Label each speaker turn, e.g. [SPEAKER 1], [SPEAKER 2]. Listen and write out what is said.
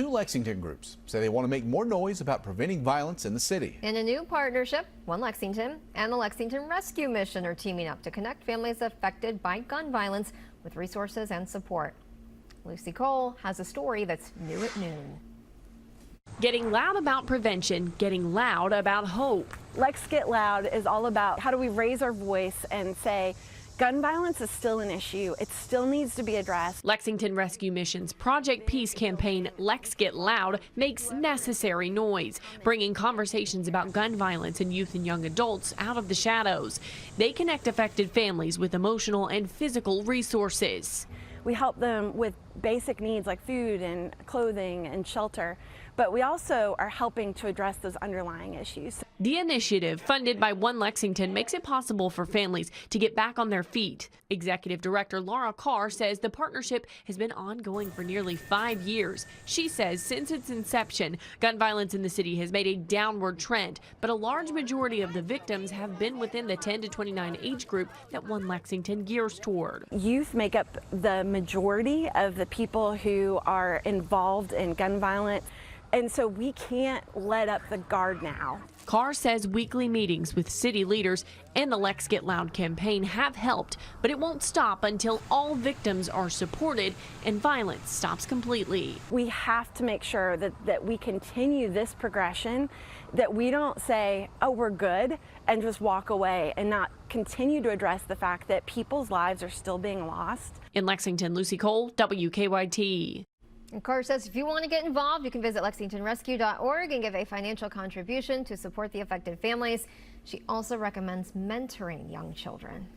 [SPEAKER 1] two Lexington groups say they want to make more noise about preventing violence in the city.
[SPEAKER 2] In a new partnership, One Lexington and the Lexington Rescue Mission are teaming up to connect families affected by gun violence with resources and support. Lucy Cole has a story that's new at noon.
[SPEAKER 3] Getting loud about prevention, getting loud about hope.
[SPEAKER 4] Lex Get Loud is all about how do we raise our voice and say gun violence is still an issue. It still needs to be addressed.
[SPEAKER 3] Lexington Rescue Mission's Project Peace campaign, Lex Get Loud, makes necessary noise, bringing conversations about gun violence in youth and young adults out of the shadows. They connect affected families with emotional and physical resources.
[SPEAKER 4] We help them with basic needs like food and clothing and shelter, but we also are helping to address those underlying issues.
[SPEAKER 3] The initiative, funded by One Lexington, makes it possible for families to get back on their feet. Executive Director Laura Carr says the partnership has been ongoing for nearly 5 years. She says since its inception, gun violence in the city has made a downward trend, but a large majority of the victims have been within the 10 to 29 age group that One Lexington gears toward.
[SPEAKER 4] Youth make up the majority of the people who are involved in gun violence, and so we can't let up the guard now.
[SPEAKER 3] Carr says weekly meetings with city leaders and the Lex Get Loud campaign have helped, but it won't stop until all victims are supported and violence stops completely.
[SPEAKER 4] We have to make sure that we continue this progression, that we don't say, oh, we're good, and just walk away and not continue to address the fact that people's lives are still being lost.
[SPEAKER 3] In Lexington, Lucy Cole, WKYT.
[SPEAKER 2] And Carr says if you want to get involved, you can visit lexingtonrescue.org and give a financial contribution to support the affected families. She also recommends mentoring young children.